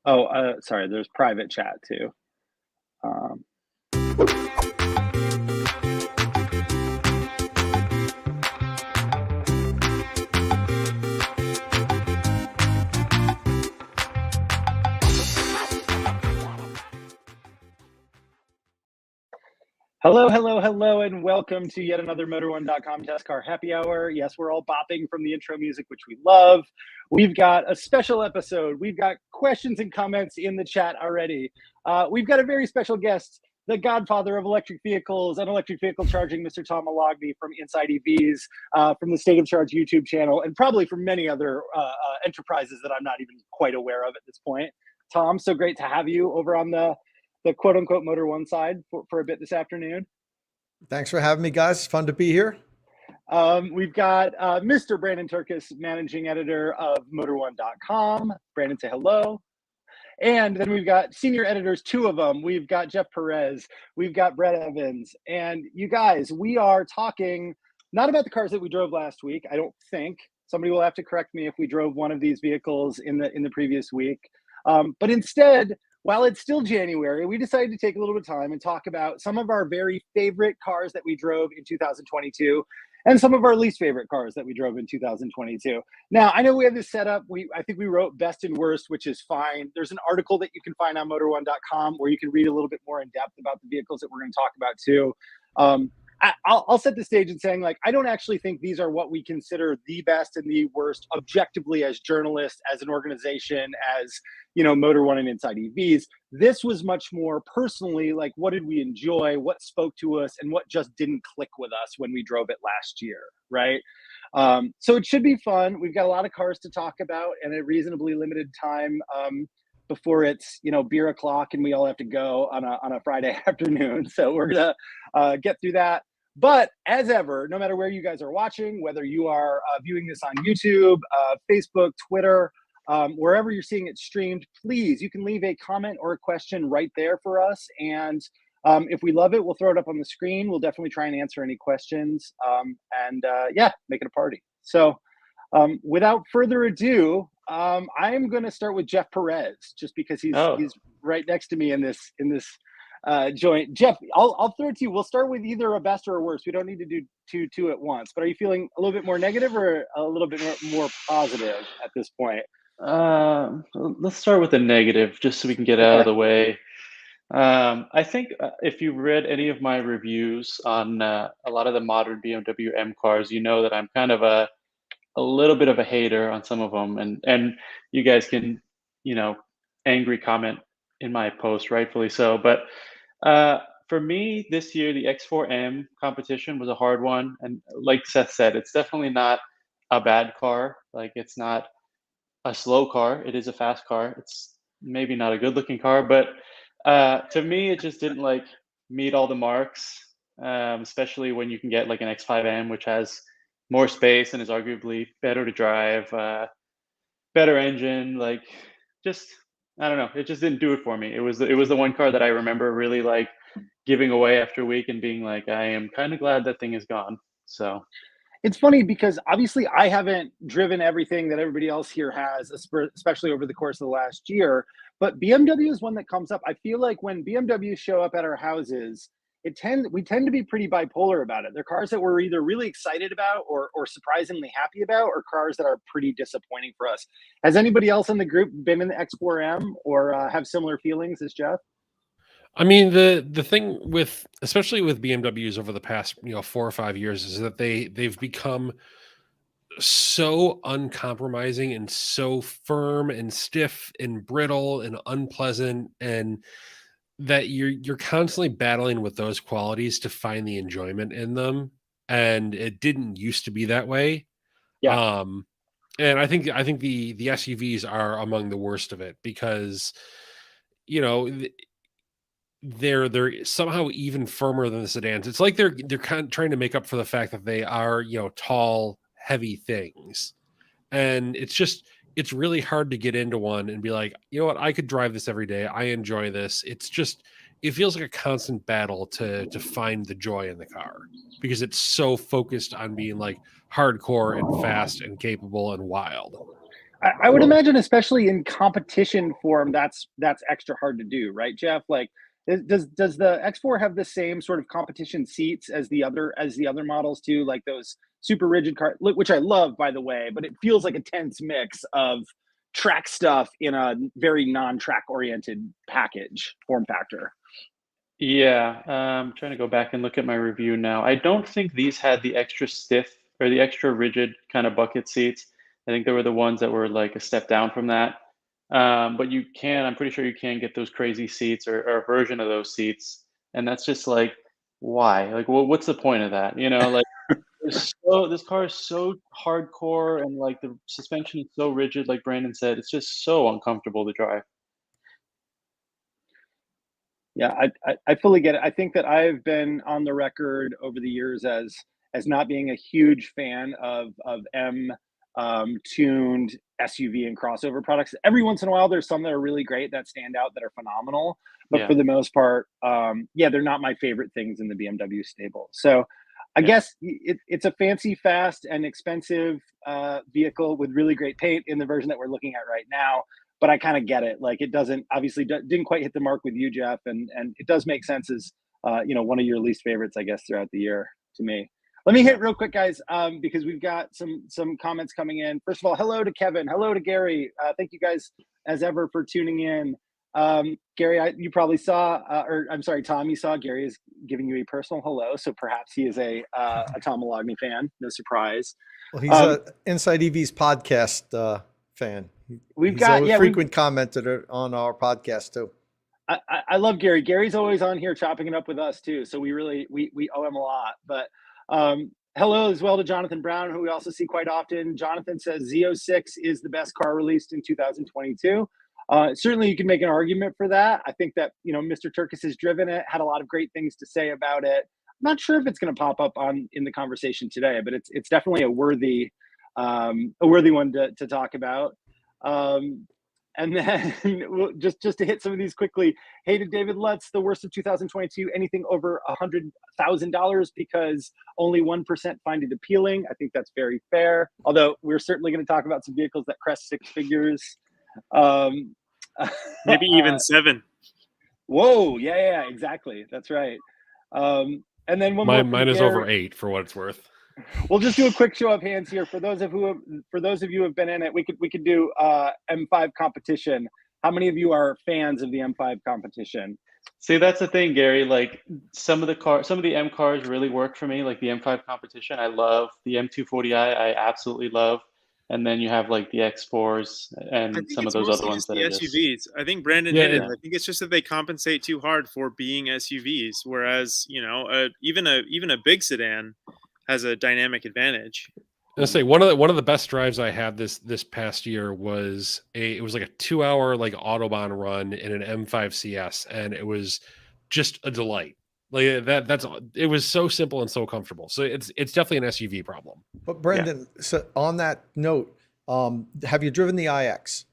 Oh, sorry, there's private chat too. Um, Hello, hello, hello, and welcome to yet another Motor1.com test car happy hour. Yes, we're all bopping from the intro music, which we love. We've got a special episode. We've got questions and comments in the chat already. We've got a very special guest, the godfather of electric vehicles and electric vehicle charging, Mr. Tom Moloughney from InsideEVs, from the State of Charge YouTube channel, and probably from many other enterprises that I'm not even quite aware of at this point. Tom, so great to have you over on the quote unquote Motor One side for a bit this afternoon. Thanks for having me, guys. It's fun to be here. We've got Mr. Brandon Turkus, managing editor of Motor1.com. Brandon, say hello. And then we've got senior editors, two of them. We've got Jeff Perez, we've got Brett Evans. And you guys, we are talking not about the cars that we drove last week. I don't think. Somebody will have to correct me if we drove one of these vehicles in the previous week. But instead, while it's still January, we decided to take a little bit of time and talk about some of our very favorite cars that we drove in 2022 and some of our least favorite cars that we drove in 2022. Now, I know we have this set up. I think we wrote best and worst, which is fine. There's an article that you can find on motor1.com where you can read a little bit more in depth about the vehicles that we're going to talk about too. I'll set the stage in saying, like, I don't actually think these are what we consider the best and the worst objectively as journalists, as an organization, as, you know, Motor One and InsideEVs. This was much more personally, like, what did we enjoy, what spoke to us, and what just didn't click with us when we drove it last year, right? So it should be fun. We've got a lot of cars to talk about and a reasonably limited time before it's, you know, beer o'clock and we all have to go on a Friday afternoon. So we're gonna get through that. But as ever, no matter where you guys are watching, whether you are viewing this on YouTube, Facebook, Twitter, wherever you're seeing it streamed, please, you can leave a comment or a question right there for us. And if we love it, we'll throw it up on the screen. We'll definitely try and answer any questions yeah, make it a party. So without further ado, I'm going to start with Jeff Perez, just because he's right next to me in this joint. Jeff, I'll throw it to you. We'll start with either a best or a worst. We don't need to do two at once. But are you feeling a little bit more negative or a little bit more positive at this point? Let's start with the negative, just so we can get out of the way. I think if you've read any of my reviews on a lot of the modern BMW M cars, you know that I'm kind of a little bit of a hater on some of them, and you guys can, you know, angry comment in my post, rightfully so. But for me, this year, the X4m Competition was a hard one. And like Seth said, it's definitely not a bad car. Like, it's not a slow car. It is a fast car. It's maybe not a good looking car, but to me, it just didn't like meet all the marks, especially when you can get like an X5m, which has more space and is arguably better to drive, better engine. Like, just, I don't know. It just didn't do it for me. It was the one car that I remember really like giving away after a week and being like, I am kind of glad that thing is gone. So it's funny because obviously I haven't driven everything that everybody else here has, especially over the course of the last year. But BMW is one that comes up. I feel like when BMWs show up at our houses, we tend to be pretty bipolar about it. They're cars that we're either really excited about or surprisingly happy about, or cars that are pretty disappointing for us. Has anybody else in the group been in the X4m or have similar feelings as Jeff? I mean, the thing with, especially with BMWs over the past, 4 or 5 years, is that they've become so uncompromising and so firm and stiff and brittle and unpleasant, and that you're constantly battling with those qualities to find the enjoyment in them. And it didn't used to be that way. Yeah. And I think the SUVs are among the worst of it because, they're somehow even firmer than the sedans. It's like they're kind of trying to make up for the fact that they are, tall, heavy things. And it's really hard to get into one and be like, you know what, I could drive this every day. I enjoy this. It feels like a constant battle to find the joy in the car because it's so focused on being like hardcore and fast and capable and wild. I would imagine, especially in competition form, that's extra hard to do, right, Jeff? Like, does the X4 have the same sort of competition seats as the other models too, like those super rigid cars, which I love, by the way, but it feels like a tense mix of track stuff in a very non-track oriented package form factor. Yeah, I'm trying to go back and look at my review now. I don't think these had the extra stiff or the extra rigid kind of bucket seats. I think they were the ones that were like a step down from that. But I'm pretty sure you can get those crazy seats or a version of those seats. And that's just like, why? Like, what's the point of that? You know, like, this car is so hardcore and like the suspension is so rigid, like Brandon said, it's just so uncomfortable to drive. Yeah, I fully get it. I think that I've been on the record over the years as not being a huge fan of M tuned SUV and crossover products. Every once in a while, there's some that are really great that stand out that are phenomenal, but Yeah. for the most part, they're not my favorite things in the BMW stable. So I guess it's a fancy, fast, and expensive vehicle with really great paint in the version that we're looking at right now. But I kind of get it. Like, it didn't quite hit the mark with you, Jeff, and it does make sense as one of your least favorites, I guess, throughout the year to me. Let me hit real quick, guys, because we've got some comments coming in. First of all, hello to Kevin, hello to Gary. Thank you guys as ever for tuning in. Gary, you probably saw, or I'm sorry, Tom, you saw Gary is giving you a personal hello, so perhaps he is a Tom Moloughney fan. No surprise. Well, he's a InsideEVs podcast fan. He's a frequent commenter on our podcast too. I love Gary. Gary's always on here chopping it up with us too, so we owe him a lot. But hello as well to Jonathan Brown, who we also see quite often. Jonathan says Z06 is the best car released in 2022. Certainly, you can make an argument for that. I think that Mr. Turkus has driven it, had a lot of great things to say about it. I'm not sure if it's going to pop up in the conversation today, but it's definitely a worthy one to talk about. And then just to hit some of these quickly, hey to David Lutz, the worst of 2022, anything over $100,000 because only 1% find it appealing. I think that's very fair. Although we're certainly going to talk about some vehicles that crest six figures. Maybe even 7. Whoa, yeah, exactly. That's right. And then mine is over 8 for what it's worth. We'll just do a quick show of hands here for those of you who have been in it. We could do M5 competition. How many of you are fans of the M5 competition? See, that's the thing, Gary. Like some of the M cars really work for me. Like the M5 competition, I love. The M240i, I absolutely love. And then you have like the X4s and some of those other ones that the are SUVs. I think Brandon hit it. I think it's just that they compensate too hard for being SUVs, whereas even a big sedan has a dynamic advantage. I'll say one of the best drives I had this past year was it was like a 2-hour like Autobahn run in an M5 CS, and it was just a delight. Like it was so simple and so comfortable. So it's definitely an SUV problem. But Brendan, so on that note, have you driven the iX?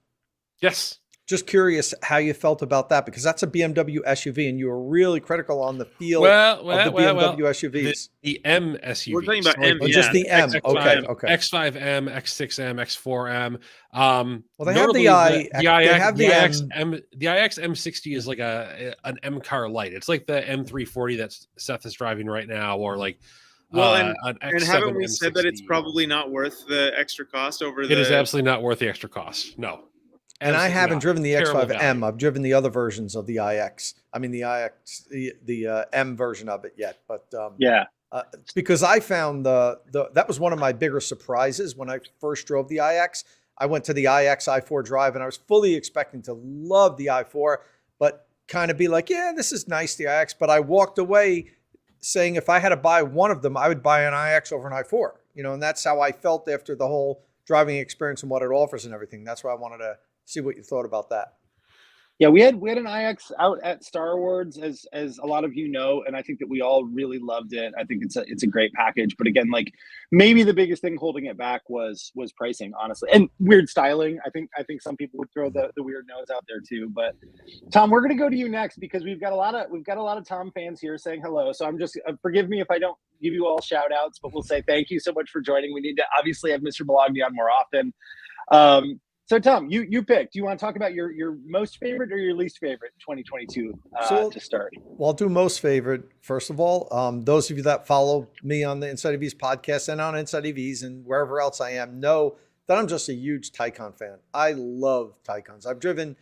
Yes. Just curious how you felt about that, because that's a BMW SUV, and you were really critical on the feel of the BMW SUVs. The M SUV. We're talking about M, just the M. X5, Okay. X5m, X6m, X4m. Well, they have the iX M60 is like an M car light. It's like the M340 that Seth is driving right now, or like. Well, and haven't we said that it's probably not worth the extra cost over the? It is absolutely not worth the extra cost. No. And I haven't driven the X5M. I've driven the other versions of the iX. I mean, the iX, the M version of it yet. But because I found that was one of my bigger surprises when I first drove the iX. I went to the iX i4 drive, and I was fully expecting to love the i4, but kind of be like, yeah, this is nice, the iX. But I walked away saying if I had to buy one of them, I would buy an iX over an i4. And that's how I felt after the whole driving experience and what it offers and everything. That's why I wanted to see what you thought about that. Yeah, we had an iX out at Star Awards, as a lot of you know, and I think that we all really loved it. I think it's a great package, but again, like maybe the biggest thing holding it back was pricing, honestly, and weird styling. I think some people would throw the weird nose out there too. But Tom, we're gonna go to you next because we've got a lot of Tom fans here saying hello. So I'm just forgive me if I don't give you all shout outs, but we'll say thank you so much for joining. We need to obviously have Mr. Moloughney on more often. So Tom, you picked. Do you want to talk about your most favorite or your least favorite 2022 to start? Well, I'll do most favorite first of all. Those of you that follow me on the InsideEVs podcast and on InsideEVs and wherever else I am know that I'm just a huge Taycan fan. I love Taycans. I've driven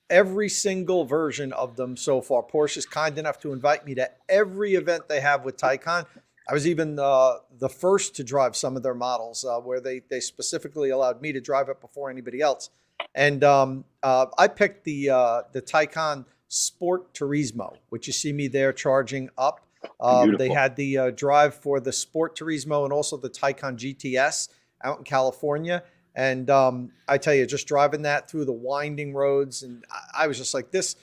every single version of them so far. Porsche's kind enough to invite me to every event they have with Taycan. I was even the first to drive some of their models where they specifically allowed me to drive it before anybody else. And I picked the Taycan Sport Turismo, which you see me there charging up. They had the drive for the Sport Turismo and also the Taycan GTS out in California. And I tell you, just driving that through the winding roads, and I was just like, this,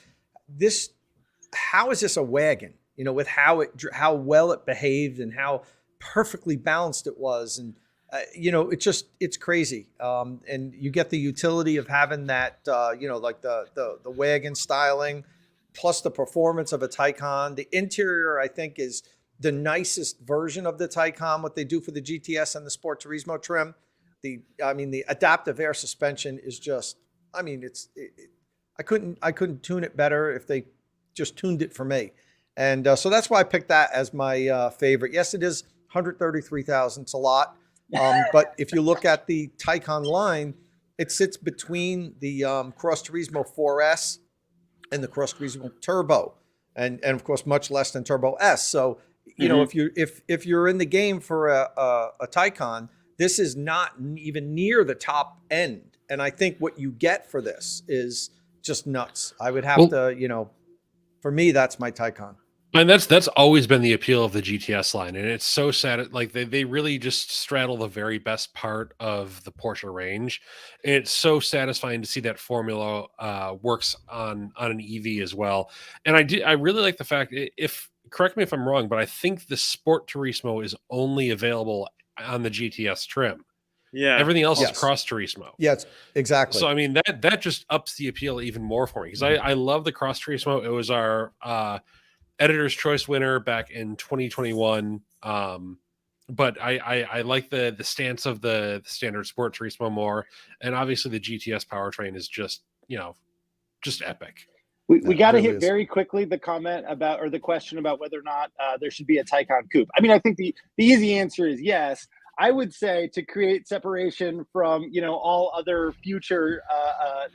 how is this a wagon? You know, with how well it behaved and how perfectly balanced it was. And, you know, it's crazy. And you get the utility of having that, you know, like the wagon styling, plus the performance of a Taycan. The interior, I think, is the nicest version of the Taycan, what they do for the GTS and the Sport Turismo trim. The adaptive air suspension is just, I mean, I couldn't tune it better if they just tuned it for me. And so that's why I picked that as my favorite. Yes, it is $133,000. It's a lot. But if you look at the Taycan line, it sits between the Cross Turismo 4S and the Cross Turismo Turbo, and of course much less than Turbo S. So you know, if you're in the game for a Taycan, this is not even near the top end. And I think what you get for this is just nuts. I would have to, you know, for me, that's my Taycan. And that's always been the appeal of the GTS line. And it's so sad. Like they really just straddle the very best part of the Porsche range. And it's so satisfying to see that formula works on an EV as well. And I really like the fact, correct me if I'm wrong, but I think the Sport Turismo is only available on the GTS trim. Yeah. Everything else is Cross Turismo. Yes, exactly. So I mean that just ups the appeal even more for me, because I love the Cross Turismo. It was our Editor's Choice winner back in 2021. But I like the stance of the standard Sport Turismo more, and obviously the GTS powertrain is just, you know, just epic. We got to hit very quickly the comment about, or the question about whether or not there should be a Taycan coupe. I mean, I think the easy answer is yes. I would say to create separation from, you know, all other future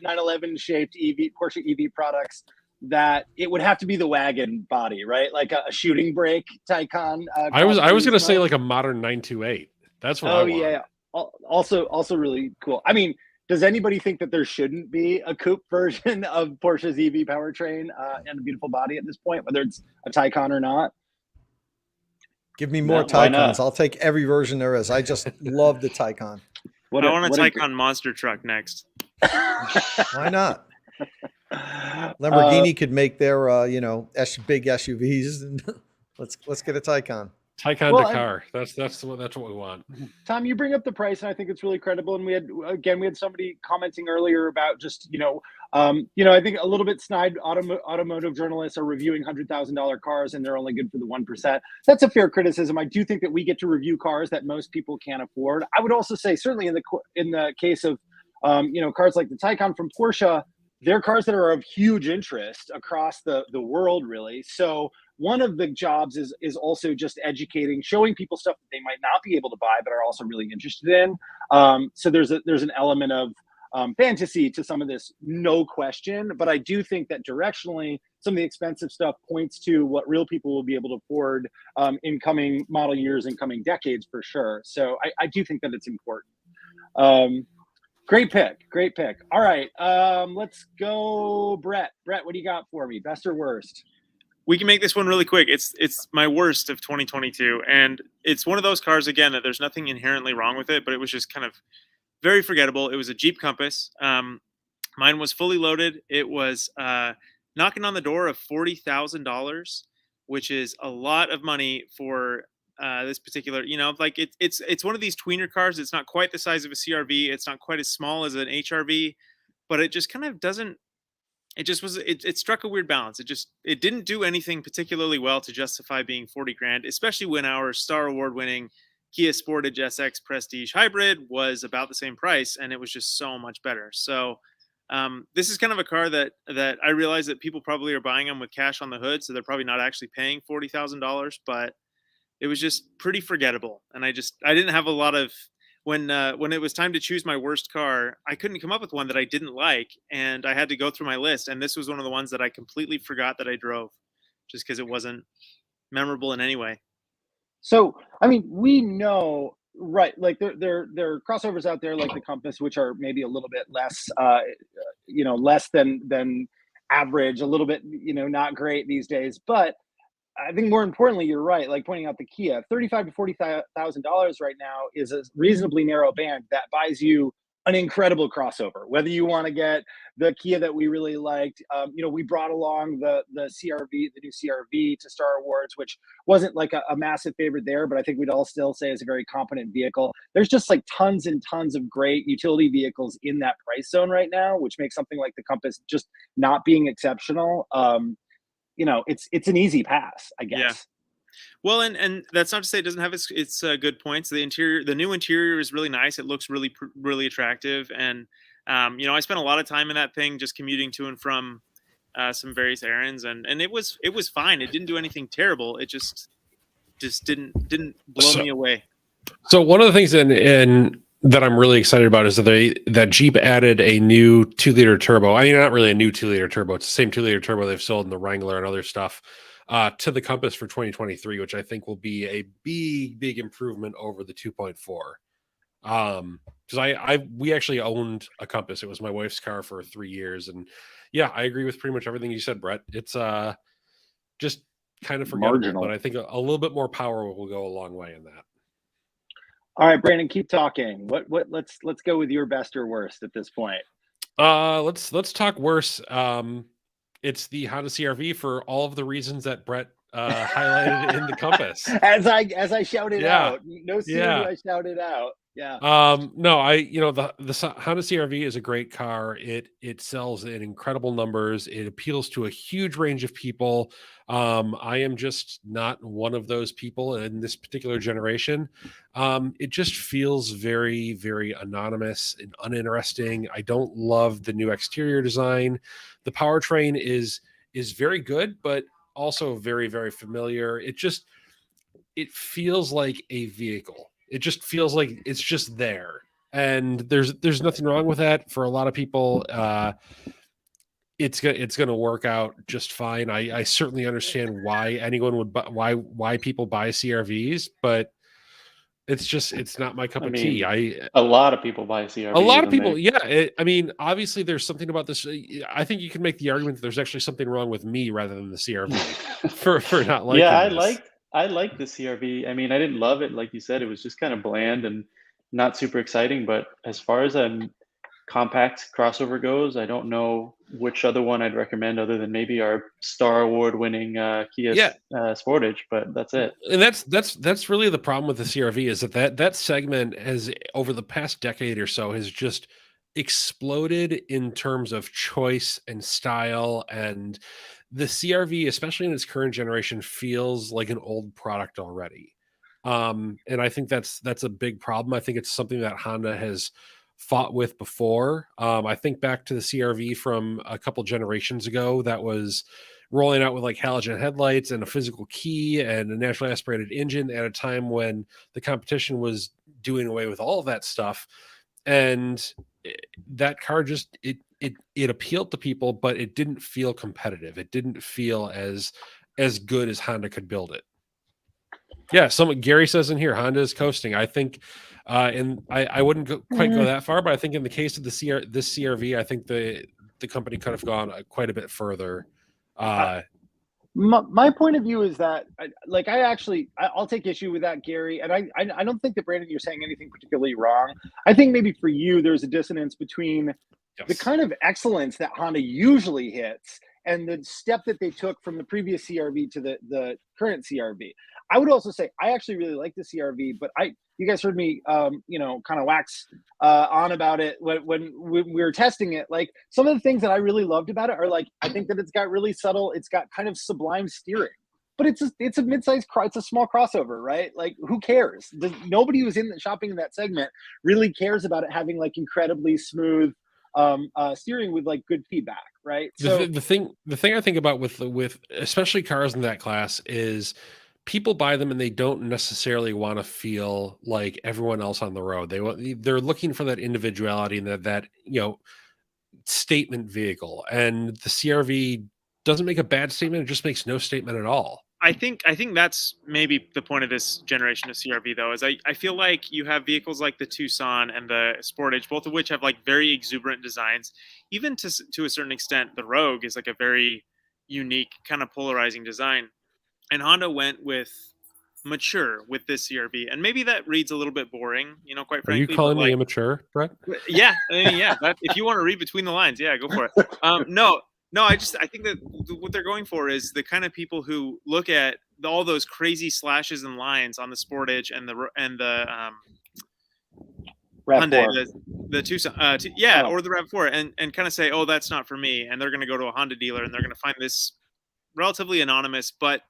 911 shaped Porsche EV products, that it would have to be the wagon body, right? Like a shooting brake Taycan. I was going to say like a modern 928. That's what I want. Yeah. Also really cool. I mean, does anybody think that there shouldn't be a coupe version of Porsche's EV powertrain and a beautiful body at this point, whether it's a Taycan or not? Give me more Taycans. I'll take every version there is. I just love the Taycan. I want a Taycan monster truck next. Why not? Lamborghini could make their you know, big SUVs, and let's get a Taycan. Taycan Dakar. That's what we want. Tom, you bring up the price, and I think it's really credible. And we had somebody commenting earlier about just, you know, I think a little bit snide automotive journalists are reviewing $100,000 cars, and they're only good for the 1%. That's a fair criticism. I do think that we get to review cars that most people can't afford. I would also say, certainly in the case of you know, cars like the Taycan from Porsche, they're cars that are of huge interest across the world, really. So one of the jobs is also just educating, showing people stuff that they might not be able to buy, but are also really interested in. So there's an element of fantasy to some of this, no question. But I do think that directionally, some of the expensive stuff points to what real people will be able to afford in coming model years and coming decades, for sure. So I do think that it's important. Great pick. All right, let's go, Brett. Brett, what do you got for me? Best or worst? We can make this one really quick. It's my worst of 2022, and it's one of those cars, again, that there's nothing inherently wrong with it, but it was just kind of very forgettable. It was a Jeep Compass. Mine was fully loaded. It was knocking on the door of $40,000, which is a lot of money for this particular, you know, like it's one of these tweener cars. It's not quite the size of a CRV. It's not quite as small as an HRV, but it just kind of doesn't. It just was. It struck a weird balance. It didn't do anything particularly well to justify being 40 grand, especially when our Star Award winning Kia Sportage SX Prestige Hybrid was about the same price, and it was just so much better. So this is kind of a car that I realize that people probably are buying them with cash on the hood, so they're probably not actually paying $40,000, but it was just pretty forgettable. And I didn't have a lot of, when it was time to choose my worst car, I couldn't come up with one that I didn't like, and I had to go through my list, and this was one of the ones that I completely forgot that I drove, just because it wasn't memorable in any way. So, I mean, we know, right? Like there are crossovers out there like the Compass, which are maybe a little bit less, less than average, a little bit, not great these days. But I think more importantly, you're right. Like pointing out the Kia, $35,000 to $40,000 right now is a reasonably narrow band that buys you an incredible crossover. Whether you want to get the Kia that we really liked, we brought along the CRV, the new CRV to Star Awards, which wasn't like a massive favorite there, but I think we'd all still say is a very competent vehicle. There's just like tons and tons of great utility vehicles in that price zone right now, which makes something like the Compass just not being exceptional. It's an easy pass, I guess. Yeah. Well, and that's not to say it doesn't have its good points. The new interior is really nice. It looks really, really attractive. And, I spent a lot of time in that thing just commuting to and from some various errands. And it was fine. It didn't do anything terrible. It just didn't blow me away. So one of the things that I'm really excited about is that Jeep added a new 2-liter turbo. I mean, not really a new 2-liter turbo. It's the same 2-liter turbo they've sold in the Wrangler and other stuff to the Compass for 2023, which I think will be a big improvement over the 2.4. Because we actually owned a Compass. It was my wife's car for 3 years, and yeah, I agree with pretty much everything you said, Brett. It's just kind of forgettable, marginal, but I think a little bit more power will go a long way in that. All right, Brandon, keep talking. Let's go with your best or worst at this point. Let's talk worse. It's the Honda CR-V for all of the reasons that Brett highlighted in the Compass. As I shouted out. No sooner I shouted out. Yeah. The Honda CR-V is a great car. It sells in incredible numbers. It appeals to a huge range of people. I am just not one of those people in this particular generation. It just feels very, very anonymous and uninteresting. I don't love the new exterior design. The powertrain is very good, but also very, very familiar. It feels like a vehicle. It just feels like it's just there, and there's nothing wrong with that. For a lot of people, it's going to work out just fine. I certainly understand why anyone would why people buy CR-Vs, but it's not my cup of tea. A lot of people buy CR-Vs. A lot of people, yeah. Obviously, there's something about this. I think you can make the argument that there's actually something wrong with me rather than the CR-V for not liking. Yeah, I like the CR-V. I mean, I didn't love it. Like you said, it was just kind of bland and not super exciting. But as far as a compact crossover goes, I don't know which other one I'd recommend other than maybe our Star Award winning Kia Sportage, but that's it. And that's really the problem with the CR-V is that segment has, over the past decade or so, has just exploded in terms of choice and style, and the CR-V, especially in its current generation, feels like an old product already. And I think that's a big problem. I think it's something that Honda has fought with before. I think back to the CR-V from a couple generations ago that was rolling out with like halogen headlights and a physical key and a naturally aspirated engine at a time when the competition was doing away with all of that stuff. And that car just it appealed to people, but it didn't feel competitive. It didn't feel as good as Honda could build it. Yeah, Gary says in here, Honda is coasting. I think, and I wouldn't quite go that far, but I think in the case of this CR-V, I think the company could have gone quite a bit further. My point of view is that, I'll take issue with that, Gary. And I don't think that, Brandon, you're saying anything particularly wrong. I think maybe for you, there's a dissonance between the kind of excellence that Honda usually hits and the step that they took from the previous CR-V to the current CR-V. I would also say I actually really like the CR-V, but you guys heard me, kind of wax on about it when we were testing it. Like, some of the things that I really loved about it are, like, I think that it's got really subtle, it's got kind of sublime steering. but it's a mid-sized, it's a small crossover, right? Like, who cares? Nobody who's shopping in that segment really cares about it having like incredibly smooth steering with like good feedback, right? So the thing I think about with especially cars in that class is people buy them and they don't necessarily want to feel like everyone else on the road. They're looking for that individuality and that statement vehicle. And the CRV doesn't make a bad statement; it just makes no statement at all. I think that's maybe the point of this generation of CRV, though, is I feel like you have vehicles like the Tucson and the Sportage, both of which have like very exuberant designs. Even to a certain extent, the Rogue is like a very unique kind of polarizing design. And Honda went with mature with this CRV, and maybe that reads a little bit boring, quite frankly. Are you calling me immature, Brett? Yeah, if you want to read between the lines, yeah, go for it. No, I think that what they're going for is the kind of people who look at all those crazy slashes and lines on the Sportage and the Hyundai, the Tucson, or the RAV4, and kind of say, oh, that's not for me, and they're going to go to a Honda dealer and they're going to find this relatively anonymous but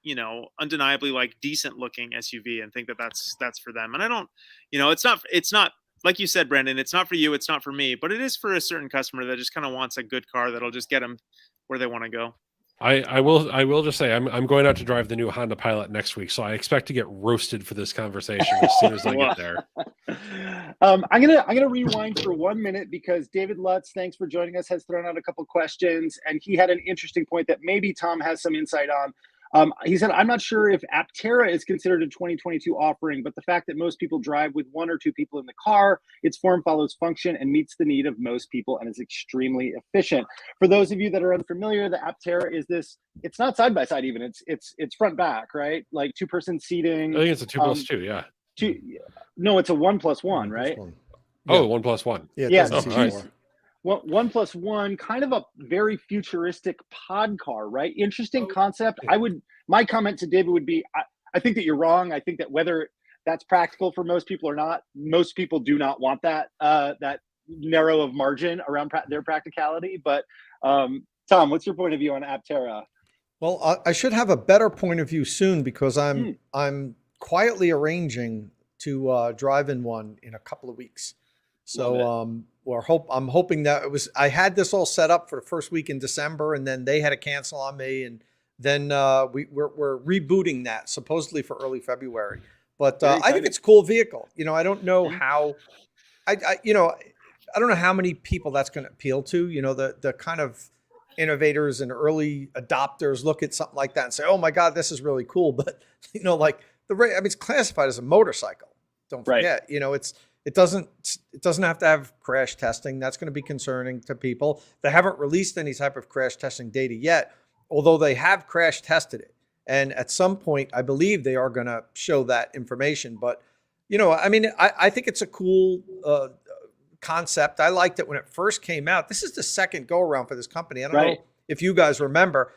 undeniably like decent looking SUV and think that that's for them. And I don't, it's not like you said, Brandon, it's not for you, it's not for me, but it is for a certain customer that just kind of wants a good car that'll just get them where they want to go. I will just say I'm going out to drive the new Honda Pilot next week, so I expect to get roasted for this conversation as soon as I get there. I'm gonna rewind for 1 minute because David Lutz, thanks for joining us, has thrown out a couple questions, and he had an interesting point that maybe Tom has some insight on. He said, I'm not sure if Aptera is considered a 2022 offering, but the fact that most people drive with one or two people in the car, its form follows function and meets the need of most people and is extremely efficient. For those of you that are unfamiliar, the Aptera is this, it's not side-by-side even, it's front-back, right? Like two-person seating. I think it's a 2+2, yeah. No, it's a 1+1, right? Oh, 1+1. Yeah. Right. 1+1, kind of a very futuristic pod car, right? Interesting concept. My comment to David would be, I think that you're wrong. I think that whether that's practical for most people or not, most people do not want that narrow of margin around their practicality. But Tom, what's your point of view on Aptera? Well, I should have a better point of view soon because I'm quietly arranging to drive in one in a couple of weeks. So I'm hoping that I had this all set up for the first week in December, and then they had to cancel on me, and then we're rebooting that supposedly for early February. But I think it's a cool vehicle. I don't know how I don't know how many people that's going to appeal to. The kind of innovators and early adopters look at something like that and say, "Oh my God, this is really cool." But like it's classified as a motorcycle. Don't forget, it doesn't have to have crash testing. That's going to be concerning to people. They haven't released any type of crash testing data yet, although they have crash tested it. And at some point, I believe they are going to show that information. But, I think it's a cool concept. I liked it when it first came out. This is the second go around for this company. I don't know if you guys remember.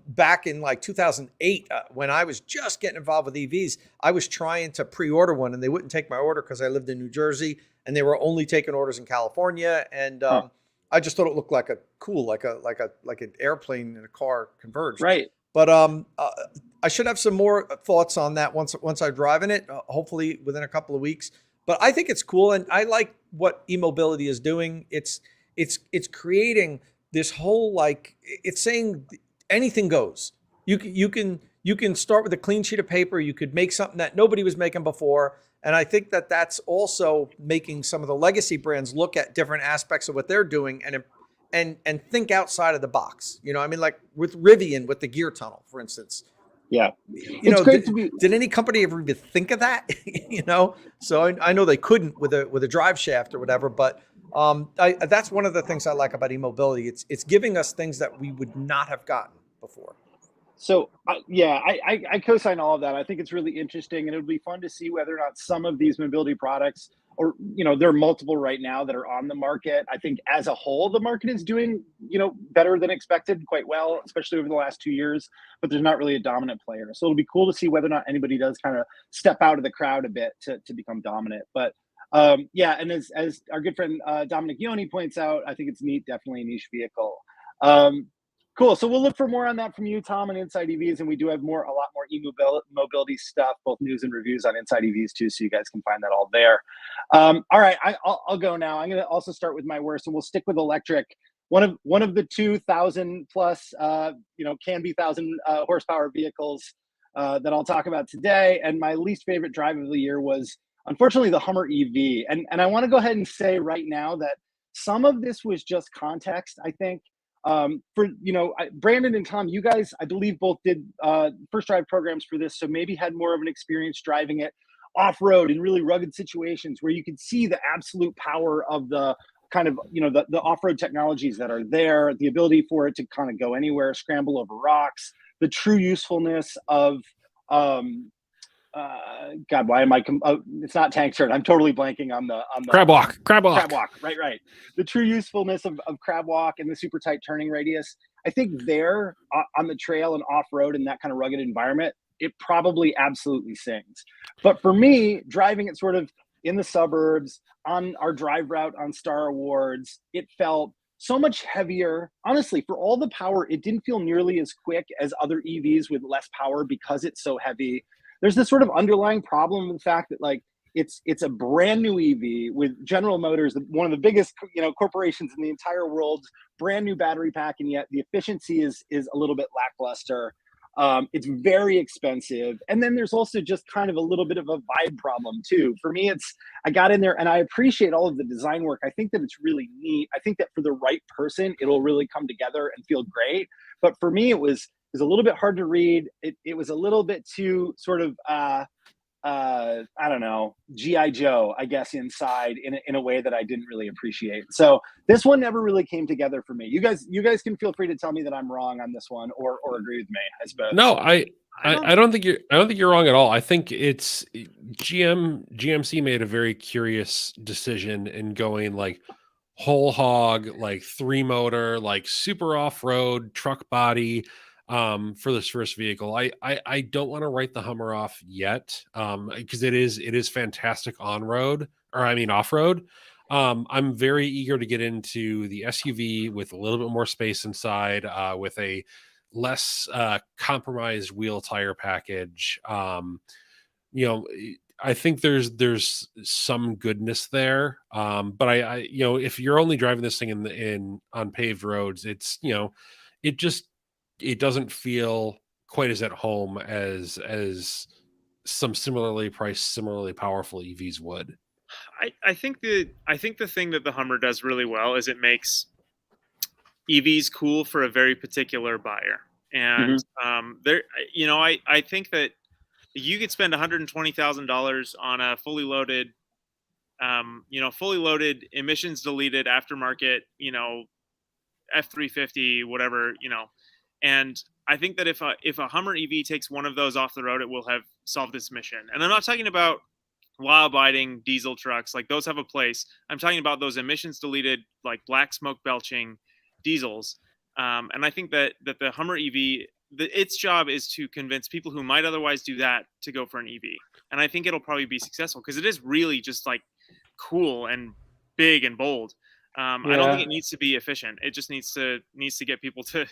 Back in like 2008, when I was just getting involved with EVs, I was trying to pre-order one and they wouldn't take my order because I lived in New Jersey and they were only taking orders in California. And I just thought it looked like like an airplane and a car converged. Right. But I should have some more thoughts on that once I drive in it, hopefully within a couple of weeks. But I think it's cool, and I like what e-mobility is doing. It's creating this whole it's saying anything goes. You can start with a clean sheet of paper. You could make something that nobody was making before. And I think that that's also making some of the legacy brands look at different aspects of what they're doing and think outside of the box. Like with Rivian with the gear tunnel, for instance. Yeah. Did any company ever even think of that? So I know they couldn't with a drive shaft or whatever, but that's one of the things I like about e-mobility. It's giving us things that we would not have gotten before. So I co-sign all of that. I think it's really interesting, and it'll be fun to see whether or not some of these mobility products, or there are multiple right now that are on the market. I think as a whole, the market is doing better than expected, quite well, especially over the last 2 years. But there's not really a dominant player, so it'll be cool to see whether or not anybody does kind of step out of the crowd a bit to become dominant. But and as our good friend Dominic Ioni points out, I think it's neat, definitely a niche vehicle. Cool. So we'll look for more on that from you, Tom, on InsideEVs, and we do have a lot more e-mobility stuff, both news and reviews on InsideEVs too, so you guys can find that all there. All right, I'll go now. I'm going to also start with my worst, and we'll stick with electric. One of the 2,000 plus, can be 1,000 horsepower vehicles that I'll talk about today, and my least favorite drive of the year was unfortunately the Hummer EV. And I want to go ahead and say right now that some of this was just context, I think. Brandon and Tom, you guys, I believe, both did first drive programs for this, so maybe had more of an experience driving it off-road in really rugged situations where you could see the absolute power of the kind of, the off-road technologies that are there, the ability for it to kind of go anywhere, scramble over rocks, the true usefulness of God, why am I? It's not tank turn. I'm totally blanking on the crab walk. Right. The true usefulness of crab walk and the super tight turning radius. I think there on the trail and off road in that kind of rugged environment, it probably absolutely sings. But for me, driving it sort of in the suburbs on our drive route on Star Awards, it felt so much heavier. Honestly, for all the power, it didn't feel nearly as quick as other EVs with less power because it's so heavy. There's this sort of underlying problem with the fact that it's a brand new EV with General Motors, one of the biggest corporations in the entire world, brand new battery pack, and yet the efficiency is a little bit lackluster. It's very expensive, and then there's also just kind of a little bit of a vibe problem too. For me, I got in there and I appreciate all of the design work. I think that it's really neat. I think that for the right person, it'll really come together and feel great. But for me, it was a little bit hard to read. It was a little bit too sort of, I don't know, G.I. Joe, I guess, inside in a way that I didn't really appreciate. So this one never really came together for me. You guys can feel free to tell me that I'm wrong on this one or agree with me, I suppose. No, I don't think you're wrong at all. I think it's GMC made a very curious decision in going like whole hog, like 3-motor, like super off-road truck body for this first vehicle. I don't want to write the Hummer off yet because it is fantastic off-road. I'm very eager to get into the SUV with a little bit more space inside, with a less compromised wheel tire package. I think there's some goodness there. But I if you're only driving this thing on paved roads, it's it doesn't feel quite as at home as some similarly priced, similarly powerful EVs would. I think the thing that the Hummer does really well is it makes EVs cool for a very particular buyer. And I think that you could spend $120,000 on a fully loaded emissions deleted aftermarket, F350, whatever, and I think that if a Hummer EV takes one of those off the road, it will have solved this mission. And I'm not talking about law-abiding diesel trucks, like those have a place. I'm talking about those emissions deleted, like black smoke belching diesels. And I think that the Hummer EV, its job is to convince people who might otherwise do that to go for an EV. And I think it'll probably be successful because it is really just like cool and big and bold. I don't think it needs to be efficient. It just needs to get people to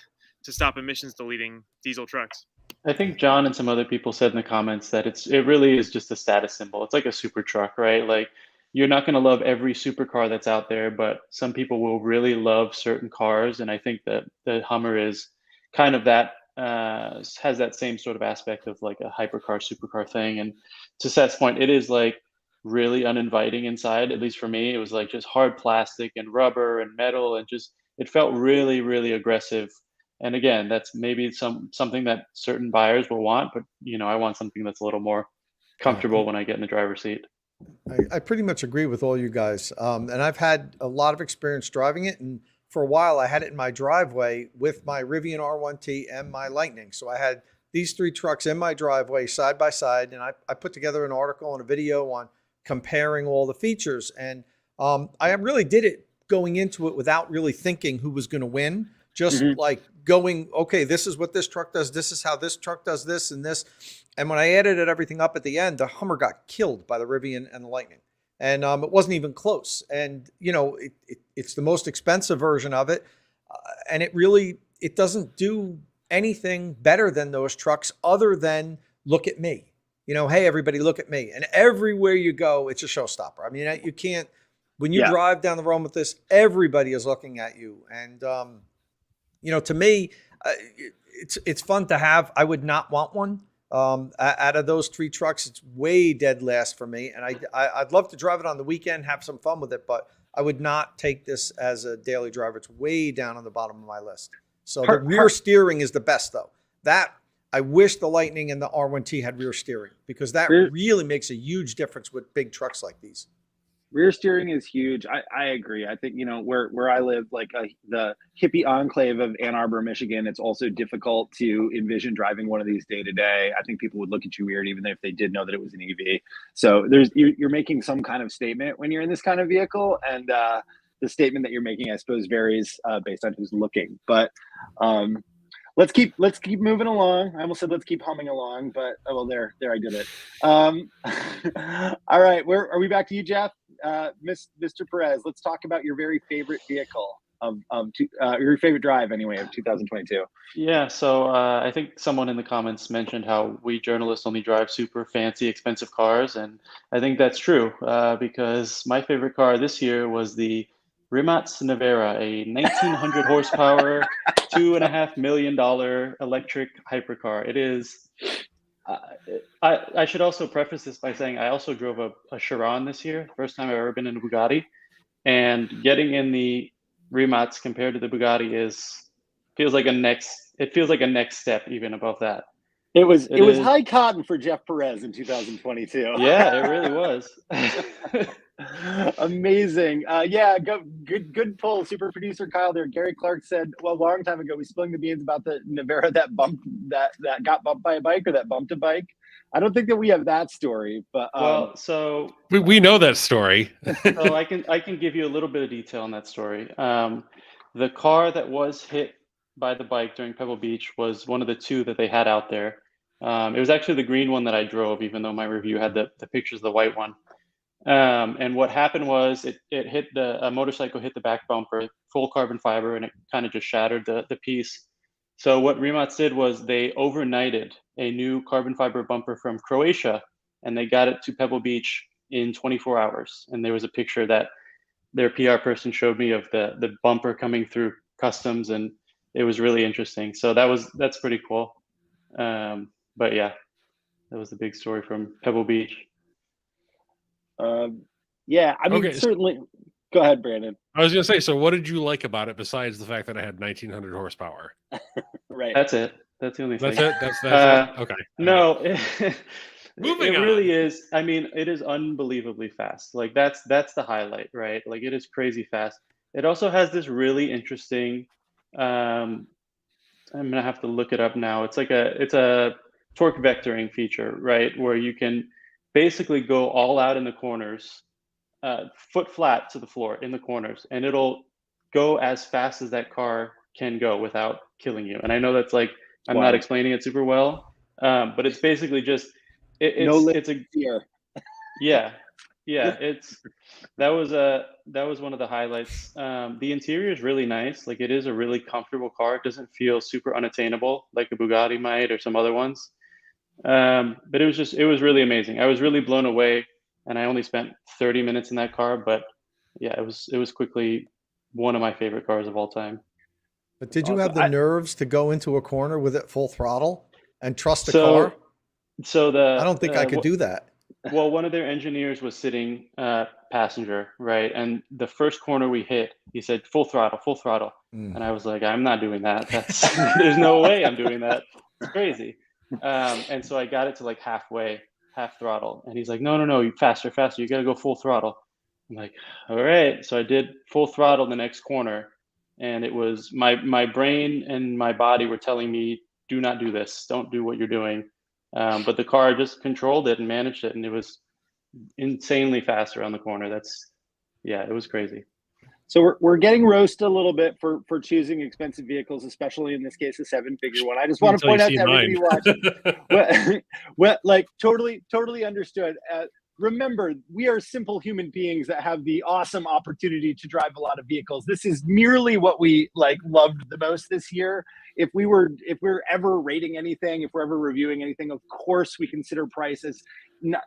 stop emissions deleting diesel trucks. I think John and some other people said in the comments that it really is just a status symbol. It's like a super truck, right? Like you're not going to love every supercar that's out there, but some people will really love certain cars. And I think that the Hummer is kind of that, has that same sort of aspect of like a hypercar, supercar thing. And to Seth's point, it is like really uninviting inside. At least for me, it was like just hard plastic and rubber and metal, and just it felt really, really aggressive. And again, that's maybe something that certain buyers will want, but I want something that's a little more comfortable when I get in the driver's seat. I pretty much agree with all you guys. And I've had a lot of experience driving it. And for a while, I had it in my driveway with my Rivian R1T and my Lightning. So I had these three trucks in my driveway side by side. And I put together an article and a video on comparing all the features. And I really did it going into it without really thinking who was going to win. Just like going, okay, this is what this truck does. This is how this truck does this and this. And when I edited everything up at the end, the Hummer got killed by the Rivian and the Lightning. And it wasn't even close. And, it's the most expensive version of it. And it really, it doesn't do anything better than those trucks other than look at me. You know, hey, everybody, look at me. And everywhere you go, it's a showstopper. I mean, you can't, when you drive down the road with this, everybody is looking at you. And, you know, to me, it's fun to have. I would not want one. Out of those 3 trucks, it's way dead last for me. And I'd love to drive it on the weekend, have some fun with it, but I would not take this as a daily driver. It's way down on the bottom of my list. So the rear steering is the best, though. That, I wish the Lightning and the R1T had rear steering, because that really makes a huge difference with big trucks like these. Rear steering is huge. I agree. I think, you know, where I live, like the hippie enclave of Ann Arbor, Michigan, it's also difficult to envision driving one of these day to day. I think people would look at you weird, even if they did know that it was an EV. So you're making some kind of statement when you're in this kind of vehicle, and the statement that you're making, I suppose, varies based on who's looking. But let's keep moving along. I almost said let's keep humming along, but well, there I did it. All right, are we back to you, Jeff? Mr. Perez, let's talk about your very favorite vehicle your favorite drive anyway of 2022. Yeah, so I think someone in the comments mentioned how we journalists only drive super fancy, expensive cars, and I think that's true because my favorite car this year was the Rimac Nevera, a 1900 horsepower, $2.5 million electric hypercar. It is. I should also preface this by saying I also drove a Chiron this year, first time I've ever been in a Bugatti, and getting in the Rimac compared to the Bugatti feels like a next step even above that. It was high cotton for Jeff Perez in 2022. Yeah, it really was. Amazing. Yeah, good pull, super producer Kyle there. Gary Clark said, well, a long time ago, we spilling the beans about the Nevera that got bumped by a bike, or that bumped a bike. I don't think that we have that story, but so we know that story. So I can give you a little bit of detail on that story. The car that was hit by the bike during Pebble Beach was one of the 2 that they had out there. It was actually the green one that I drove, even though my review had the pictures of the white one. And what happened was it hit a motorcycle hit the back bumper, full carbon fiber, and it kind of just shattered the piece. So what Rimac did was they overnighted a new carbon fiber bumper from Croatia, and they got it to Pebble Beach in 24 hours. And there was a picture that their PR person showed me of the bumper coming through customs, and it was really interesting. So that's pretty cool. But yeah, that was the big story from Pebble Beach. Yeah, I mean, certainly. Go ahead, Brandon. I was going to say, so what did you like about it besides the fact that it had 1900 horsepower? Right. That's it. That's the only thing. That's it? That's it? Okay. No, Moving on. Really is. I mean, it is unbelievably fast. Like that's the highlight, right? Like it is crazy fast. It also has this really interesting, I'm going to have to look it up now. It's a torque vectoring feature, right? Where you can basically go all out in the corners, foot flat to the floor in the corners, and it'll go as fast as that car can go without killing you. And I know that's like, I'm not explaining it super well, but it's basically just, it's a fear. Yeah. That was one of the highlights. The interior is really nice. Like it is a really comfortable car. It doesn't feel super unattainable like a Bugatti might or some other ones. But it was really amazing. I was really blown away, and I only spent 30 minutes in that car, but yeah, it was quickly one of my favorite cars of all time. But did you have the nerves to go into a corner with it full throttle and trust the car? I don't think I could do that. Well, one of their engineers was sitting passenger, right? And the first corner we hit, he said, full throttle. And I was like, I'm not doing that. There's no way I'm doing that. It's crazy. And so I got it to like half throttle. And he's like, no, you faster. You got to go full throttle. I'm like, all right. So I did full throttle the next corner. And it was my brain and my body were telling me, do not do this. Don't do what you're doing. But the car just controlled it and managed it. And it was insanely fast around the corner. It was crazy. So we're getting roasted a little bit for choosing expensive vehicles, especially in this case, a 7-figure one. I just want to point out to everybody watching, like totally understood. remember, we are simple human beings that have the awesome opportunity to drive a lot of vehicles. This is merely what we loved the most this year. If we're ever rating anything, if we're ever reviewing anything, of course we consider price as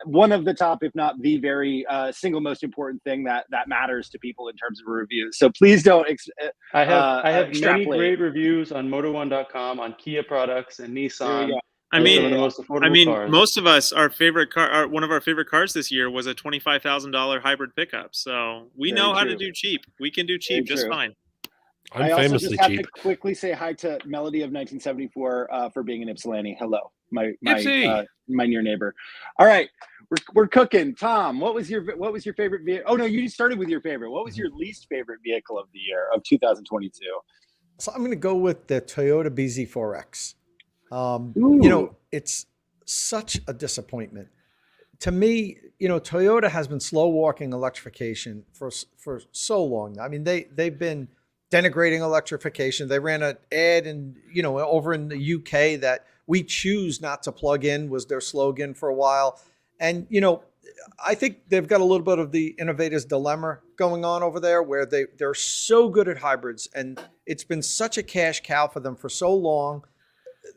one of the top, if not the very single most important thing that matters to people in terms of reviews. So please don't. I have many great reviews on Motor1.com on Kia products and Nissan. I mean, some of the most affordable cars. Most of us, our favorite car, one of our favorite cars this year was a $25,000 hybrid pickup. So we know how to do cheap. We can do cheap just fine. I also just have to quickly say hi to Melody of 1974 for being an Ypsilanti. Hello, my near neighbor. All right, we're cooking. Tom, what was your favorite vehicle? Oh no, you started with your favorite. What was your least favorite vehicle of the year of 2022? So I'm going to go with the Toyota BZ4X. You know, it's such a disappointment to me. You know, Toyota has been slow walking electrification for so long. I mean, they've been denigrating electrification. They ran an ad over in the UK that "we choose not to plug in" was their slogan for a while. And, you know, I think they've got a little bit of the innovator's dilemma going on over there, where they're so good at hybrids, and it's been such a cash cow for them for so long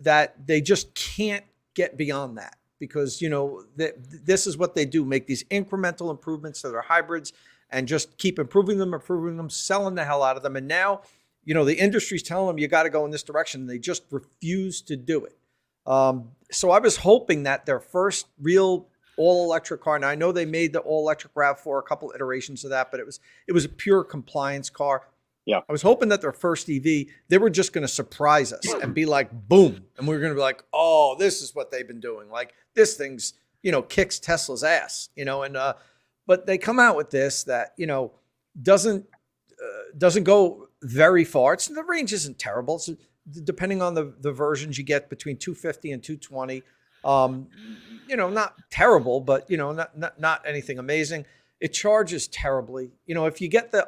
that they just can't get beyond that, because, you know, this is what they do, make these incremental improvements to their hybrids and just keep improving them, selling the hell out of them. And now, you know, the industry's telling them you got to go in this direction, and they just refuse to do it. So I was hoping that their first real all-electric car, and I know they made the all-electric RAV4, a couple iterations of that, but it was a pure compliance car. Yeah, I was hoping that their first EV, they were just going to surprise us and be like, boom. And we're going to be like, oh, this is what they've been doing. Like, this thing's, you know, kicks Tesla's ass, you know, and, but they come out with this that, you know, doesn't go very far. The range isn't terrible. It's, depending on the versions, you get between 250 and 220. You know, not terrible, but, you know, not anything amazing. It charges terribly. You know, if you get the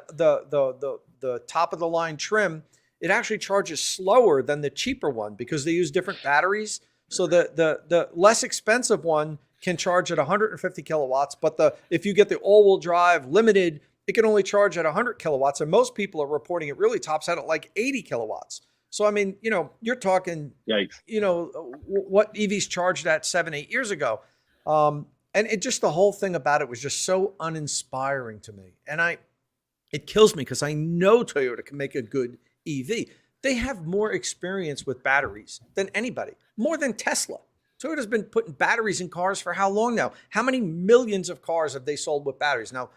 top of the line trim, it actually charges slower than the cheaper one because they use different batteries. So the less expensive one can charge at 150 kilowatts, but if you get the all-wheel drive limited, it can only charge at 100 kilowatts. And most people are reporting it really tops out at like 80 kilowatts. So, I mean, you know, you're talking, yikes, you know, what EVs charged at 7-8 years ago. And it just, the whole thing about it was just so uninspiring to me. And it kills me because I know Toyota can make a good EV. They have more experience with batteries than anybody, more than Tesla. Toyota's been putting batteries in cars for how long now? How many millions of cars have they sold with batteries? Now,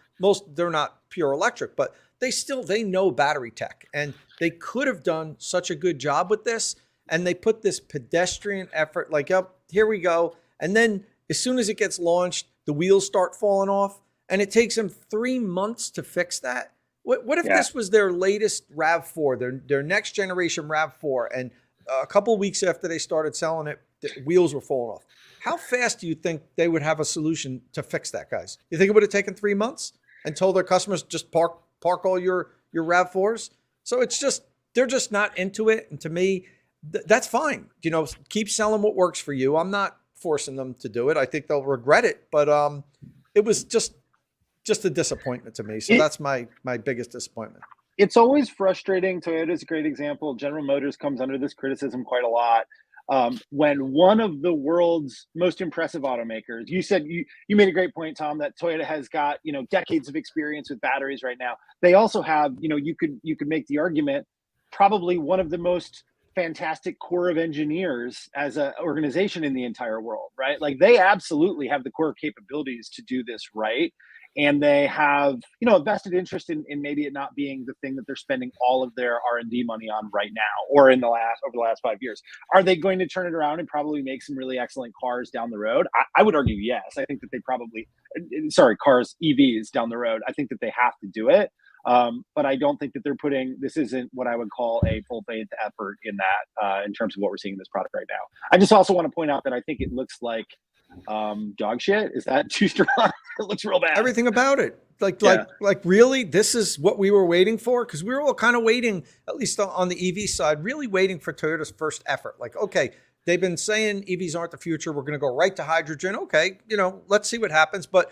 they're not pure electric, but they know battery tech, and they could have done such a good job with this. And they put this pedestrian effort, like, yep, here we go. And then as soon as it gets launched, the wheels start falling off, and it takes them 3 months to fix that. What if this was their latest RAV4, their next generation RAV4, and a couple of weeks after they started selling it, the wheels were falling off? How fast do you think they would have a solution to fix that, guys? You think it would have taken 3 months and told their customers just park all your RAV4s? So it's just, they're just not into it. And to me, that's fine. You know, keep selling what works for you. I'm not forcing them to do it. I think they'll regret it, but it was just a disappointment to me. So that's my biggest disappointment. It's always frustrating. Toyota's a great example. General Motors comes under this criticism quite a lot. When one of the world's most impressive automakers, you said you made a great point, Tom, that Toyota has got, you know, decades of experience with batteries right now. They also have, you know, you could make the argument, probably one of the most fantastic core of engineers as an organization in the entire world, right? Like, they absolutely have the core capabilities to do this right. And they have, you know, a vested interest in maybe it not being the thing that they're spending all of their R&D money on right now, or over the last 5 years. Are they going to turn it around and probably make some really excellent cars down the road? I would argue yes. I think that they EVs down the road. I think that they have to do it. But I don't think that this isn't what I would call a full faith effort in that, in terms of what we're seeing in this product right now. I just also want to point out that I think it looks like dog shit. Is that too strong? It looks real bad. Everything about it. Like really, this is what we were waiting for? Because we were all kind of waiting, at least on the EV side, really waiting for Toyota's first effort. Like, okay, they've been saying EVs aren't the future. We're going to go right to hydrogen. Okay, you know, let's see what happens. But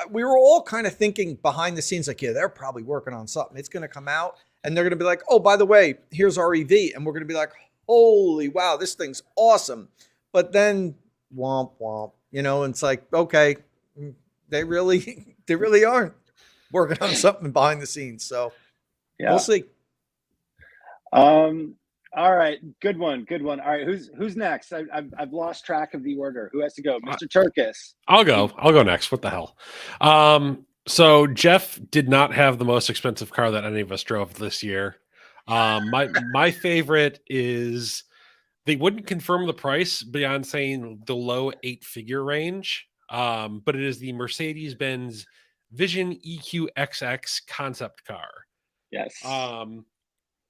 we were all kind of thinking behind the scenes, like, yeah, they're probably working on something. It's going to come out and they're going to be like, oh, by the way, here's our EV. And we're going to be like, holy wow, this thing's awesome. But then womp womp, you know, and it's like, okay, they really aren't working on something behind the scenes. So yeah, we'll see. All right, good one. All right, who's next? I've lost track of the order. Who has to go? Mr. Turkus. I'll go next. What the hell? So Jeff did not have the most expensive car that any of us drove this year. My favorite is, they wouldn't confirm the price beyond saying the low 8-figure range. But it is the Mercedes-Benz Vision EQXX concept car. Yes.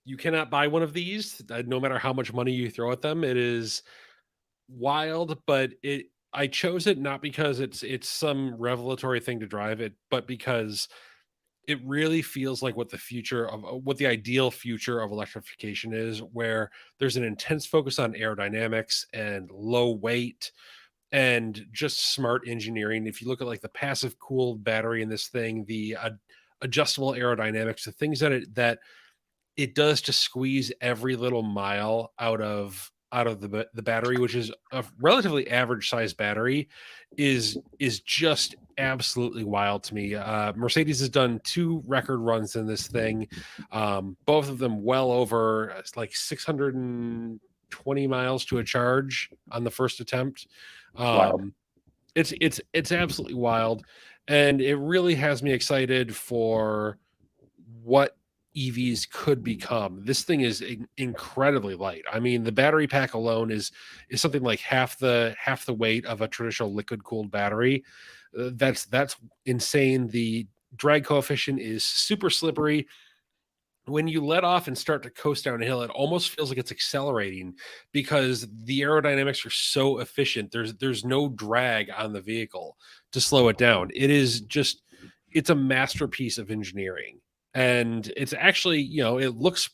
You cannot buy one of these, no matter how much money you throw at them. It is wild, but I chose it not because it's some revelatory thing to drive it, but because it really feels like what the ideal future of electrification is, where there's an intense focus on aerodynamics and low weight and just smart engineering. If you look at like the passive cooled battery in this thing, the adjustable aerodynamics, the things that it does to squeeze every little mile out of the battery, which is a relatively average size battery, is just absolutely wild to me. Mercedes has done 2 record runs in this thing, both of them well over like 620 miles to a charge on the first attempt. It's absolutely wild, and it really has me excited for what EVs could become. This thing is incredibly light. I mean, the battery pack alone is something like half the weight of a traditional liquid cooled battery. That's insane. The drag coefficient is super slippery. When you let off and start to coast down a hill, it almost feels like it's accelerating because the aerodynamics are so efficient. There's no drag on the vehicle to slow it down. It's a masterpiece of engineering. And it's actually, it looks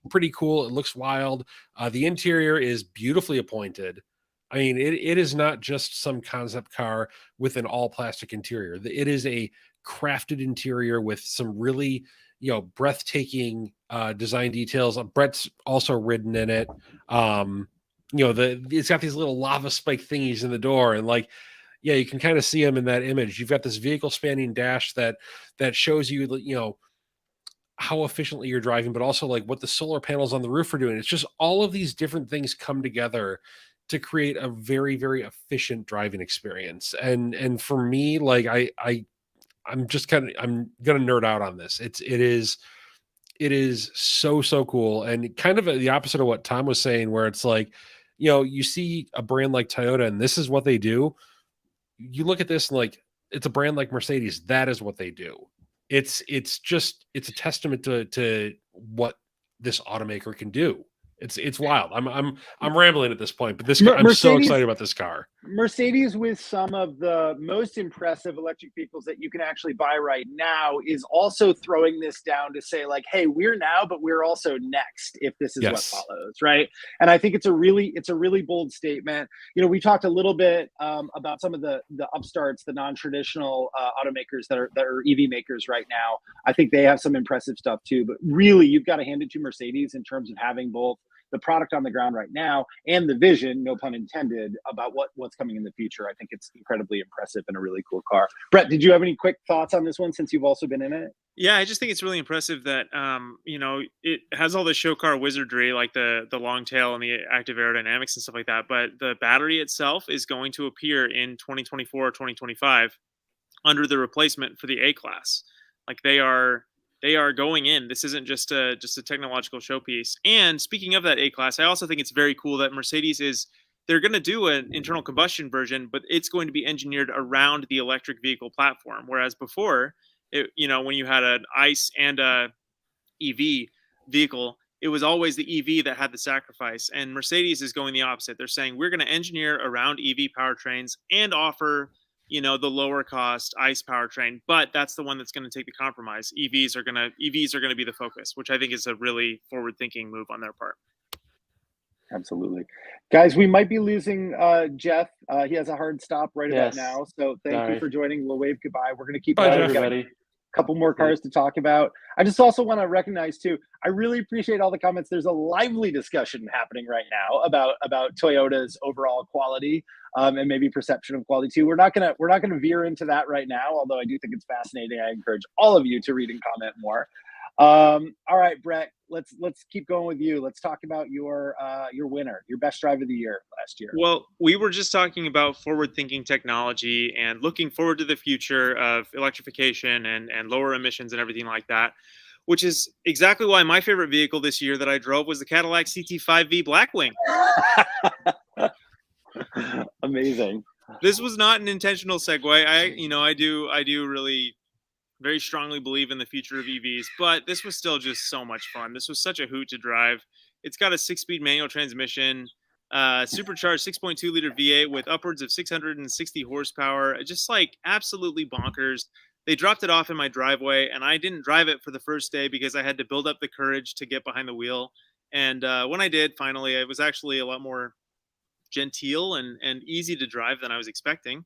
pretty cool. It looks wild. The interior is beautifully appointed. I mean, it is not just some concept car with an all plastic interior. It is a crafted interior with some really, breathtaking design details. Brett's also ridden in it. It's got these little lava spike thingies in the door, and you can kind of see them in that image. You've got this vehicle spanning dash that shows you, how efficiently you're driving, but also like what the solar panels on the roof are doing. It's just all of these different things come together to create a very, very efficient driving experience. And for me, I'm gonna nerd out on this. It is so cool, and kind of the opposite of what Tom was saying, where it's like, you see a brand like Toyota and this is what they do. You look at this and like, it's a brand like Mercedes. That is what they do. It's a testament to what this automaker can do. It's wild. I'm rambling at this point, but I'm so excited about this car. Mercedes, with some of the most impressive electric vehicles that you can actually buy right now, is also throwing this down to say like, hey, we're now, but we're also next if this is what follows, right? And I think it's a really bold statement. We talked a little bit about some of the upstarts, the non-traditional automakers that are EV makers right now. I think they have some impressive stuff too, but really you've got to hand it to Mercedes in terms of having both the product on the ground right now and the vision, no pun intended, about what's coming in the future. I think it's incredibly impressive and a really cool car. Brett, did you have any quick thoughts on this one since you've also been in it? Yeah, I just think it's really impressive that it has all the show car wizardry, like the long tail and the active aerodynamics and stuff like that, but the battery itself is going to appear in 2024 or 2025 under the replacement for the A-Class. Like they are going in. This isn't just a technological showpiece. And speaking of that A-Class, I also think it's very cool that Mercedes they're going to do an internal combustion version, but it's going to be engineered around the electric vehicle platform. Whereas before, when you had an ICE and a EV vehicle, it was always the EV that had the sacrifice. And Mercedes is going the opposite. They're saying we're going to engineer around EV powertrains and offer the lower cost ICE powertrain, but that's the one that's going to take the compromise. EVs are going to be the focus, which I think is a really forward thinking move on their part. Absolutely. Guys, we might be losing Jeff. He has a hard stop right about Yes. now. So thank you for joining. We'll wave goodbye. We're going to keep Bye, going. everybody. Couple more cars to talk about. I just also want to recognize too, I really appreciate all the comments. There's a lively discussion happening right now about Toyota's overall quality and maybe perception of quality too. We're not gonna veer into that right now, although I do think it's fascinating. I encourage all of you to read and comment more. All right, Brett, let's keep going with you. Let's talk about your winner, your best drive of the year last year. Well, we were just talking about forward-thinking technology and looking forward to the future of electrification and lower emissions and everything like that, which is exactly why my favorite vehicle this year that I drove was the Cadillac CT5V Blackwing. Amazing. This was not an intentional segue. I do really very strongly believe in the future of EVs, but this was still just so much fun. This was such a hoot to drive. It's got a 6-speed manual transmission, supercharged 6.2 liter V8 with upwards of 660 horsepower, just like absolutely bonkers. They dropped it off in my driveway, and I didn't drive it for the first day because I had to build up the courage to get behind the wheel. And when I did, finally, it was actually a lot more genteel and easy to drive than I was expecting.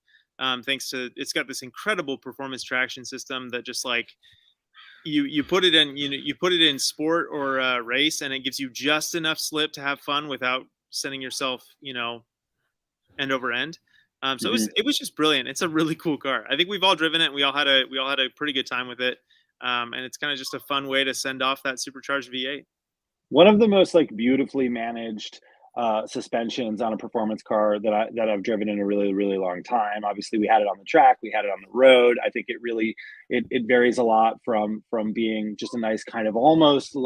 Thanks to it's got this incredible performance traction system that just like you put it in you put it in sport or race, and it gives you just enough slip to have fun without sending yourself end over end. So it was just brilliant. It's a really cool car. I think we've all driven it, and we all had a pretty good time with it. And it's kind of just a fun way to send off that supercharged V8. One of the most like beautifully managed suspensions on a performance car that I've driven in a really, really long time. Obviously, we had it on the track, we had it on the road. I think it really it varies a lot from being just a nice kind of almost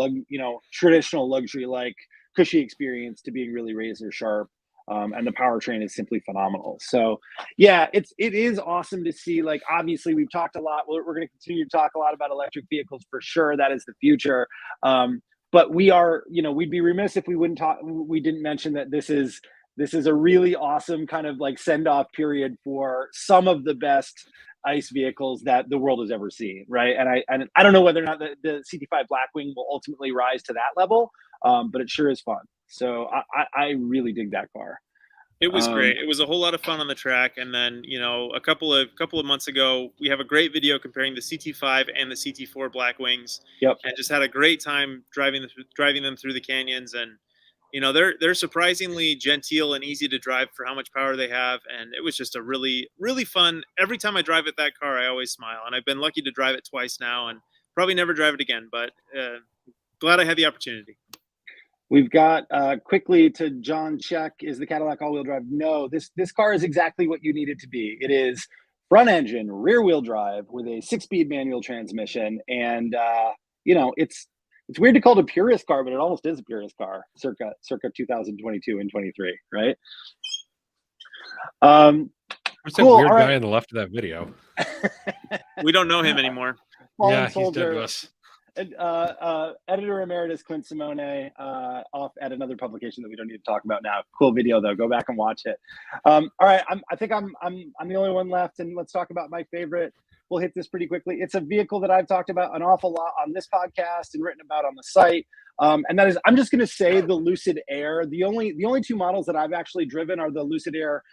traditional luxury like cushy experience to being really razor sharp. And the powertrain is simply phenomenal. So yeah, it is awesome to see. Like, obviously we've talked a lot. We're going to continue to talk a lot about electric vehicles for sure. That is the future. But we are, we'd be remiss if we didn't mention that this is a really awesome kind of like send-off period for some of the best ICE vehicles that the world has ever seen, right? And I don't know whether or not the CT5 Blackwing will ultimately rise to that level, but it sure is fun. So I really dig that car. It was great. It was a whole lot of fun on the track. And then, a couple of months ago, we have a great video comparing the CT5 and the CT4 Blackwings. Yep. And just had a great time driving them through the canyons. And, they're surprisingly genteel and easy to drive for how much power they have. And it was just a really, really fun. Every time I drive that car, I always smile. And I've been lucky to drive it twice now and probably never drive it again. But glad I had the opportunity. We've got quickly to John Check. Is the Cadillac all-wheel drive? No, this car is exactly what you need it to be. It is front engine, rear wheel drive with a 6-speed manual transmission. And, it's weird to call it a purist car, but it almost is a purist car, circa 2022 and 23, right? What's that weird guy on the left of that video? We don't know him anymore. Yeah, he's dead to us. Editor Emeritus Clint Simone off at another publication that we don't need to talk about now. Cool video though. Go back and watch it. All right, I think I'm the only one left, and let's talk about my favorite. We'll hit this pretty quickly. It's a vehicle that I've talked about an awful lot on this podcast and written about on the site. And that is, I'm just going to say the Lucid Air. The only two models that I've actually driven are the Lucid Air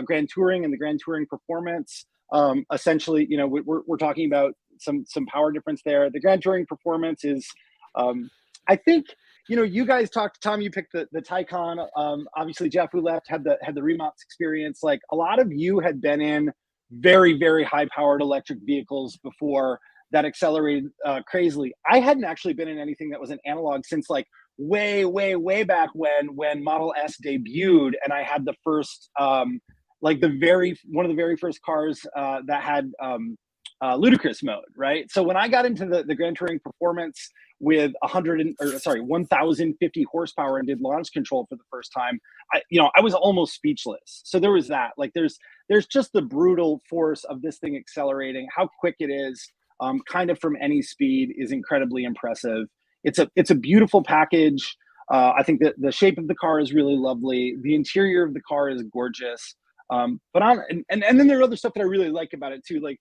Grand Touring and the Grand Touring Performance. Essentially, we're talking about some power difference there. The Grand Touring Performance is, I think, you guys talked. Tom, you picked the Taycan. Obviously, Jeff, who left, had the Remots experience. Like, a lot of you had been in very, very high powered electric vehicles before that accelerated crazily. I hadn't actually been in anything that was an analog since like way, way, way back when Model S debuted, and I had the first one of the very first cars that had ludicrous mode, right? So when I got into the Grand Touring Performance with 1,050 horsepower and did launch control for the first time, I was almost speechless. So there was that. Like, there's just the brutal force of this thing accelerating. How quick it is, kind of from any speed, is incredibly impressive. It's a beautiful package. I think that the shape of the car is really lovely. The interior of the car is gorgeous. And then there are other stuff that I really like about it too. Like,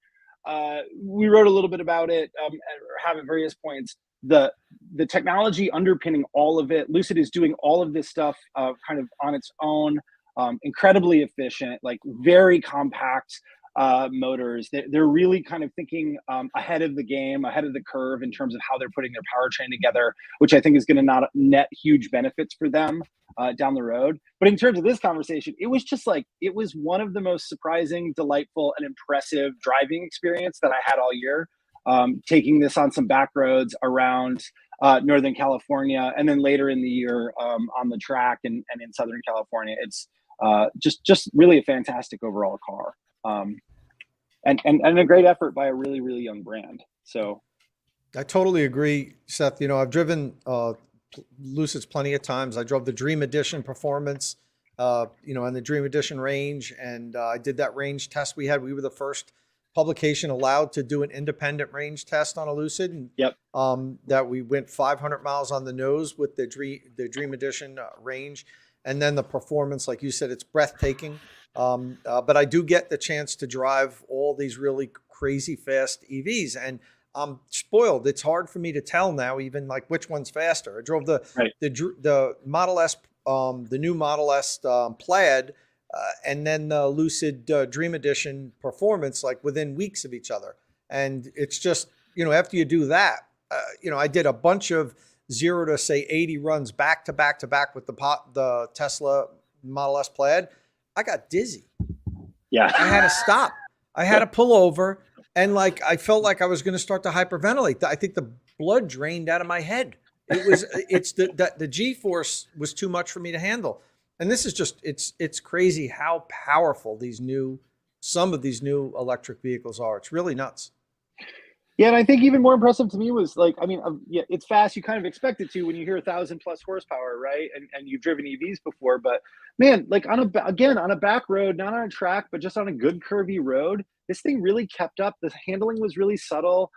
we wrote a little bit about it, have at various points. the technology underpinning all of it. Lucid is doing all of this stuff kind of on its own, incredibly efficient, like very compact motors. They're really kind of thinking ahead of the game, ahead of the curve in terms of how they're putting their powertrain together, which I think is going to net huge benefits for them down the road. But in terms of this conversation, it was just like, it was one of the most surprising, delightful, and impressive driving experience that I had all year. Taking this on some back roads around Northern California, and then later in the year on the track and in Southern California. It's just really a fantastic overall car, and a great effort by a really, really young brand. So I totally agree, Seth. You know, I've driven Lucids plenty of times. I drove the Dream Edition Performance, you know, on the Dream Edition range, and I did that range test we had. We were the first publication allowed to do an independent range test on a Lucid, and yep. That we went 500 miles on the nose with the Dream Edition range, and then the performance, like you said, it's breathtaking. But I do get the chance to drive all these really crazy fast EVs, and I'm spoiled. It's hard for me to tell now, even like which one's faster. I drove the Model S, the new Model S Plaid. And then the Lucid Dream Edition Performance, like within weeks of each other. And it's just, you know, after you do that, you know, I did a bunch of 0 to say 80 runs back to back to back with the Tesla Model S Plaid. I got dizzy. Yeah. I had to stop. I had to pull over, and like I felt like I was going to start to hyperventilate. I think the blood drained out of my head. It's the G-force was too much for me to handle. And this is just, it's crazy how powerful some of these new electric vehicles are. It's really nuts. Yeah, and I think even more impressive to me was like, I mean, yeah, it's fast. You kind of expect it to when you hear 1,000+ horsepower, right? And you've driven EVs before, but man, like on a back road, not on a track, but just on a good curvy road, this thing really kept up. The handling was really subtle.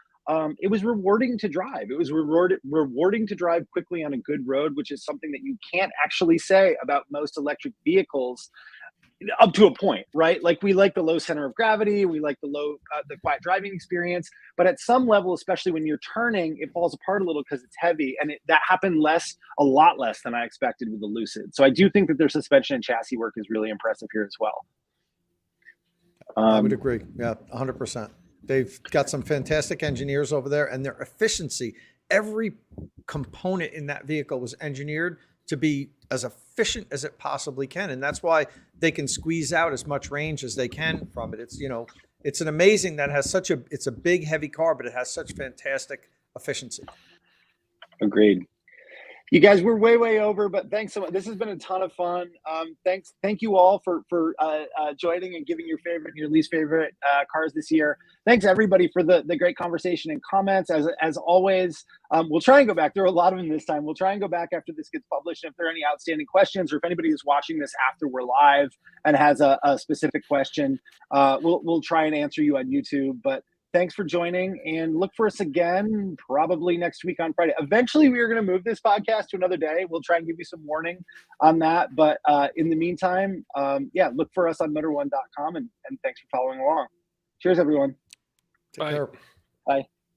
It was rewarding to drive. It was rewarding to drive quickly on a good road, which is something that you can't actually say about most electric vehicles up to a point, right? Like we like the low center of gravity, we like the quiet driving experience, but at some level, especially when you're turning, it falls apart a little because it's heavy, and that happened a lot less than I expected with the Lucid. So I do think that their suspension and chassis work is really impressive here as well. I would agree. Yeah, 100%. They've got some fantastic engineers over there, and their efficiency, every component in that vehicle was engineered to be as efficient as it possibly can. And that's why they can squeeze out as much range as they can from it. It's, you know, it's an amazing that has it's a big, heavy car, but it has such fantastic efficiency. Agreed. You guys, we're way over, but thanks so much. This has been a ton of fun. Thank you all for joining and giving your favorite and your least favorite cars this year. Thanks everybody for the great conversation and comments. As always, we'll try and go back. There are a lot of them this time. We'll try and go back after this gets published. If there are any outstanding questions, or if anybody is watching this after we're live and has a specific question, we'll try and answer you on YouTube. But thanks for joining, and look for us again probably next week on Friday. Eventually, we are going to move this podcast to another day. We'll try and give you some warning on that. But in the meantime, yeah, look for us on motor1.com, and thanks for following along. Cheers, everyone. Take care. Bye.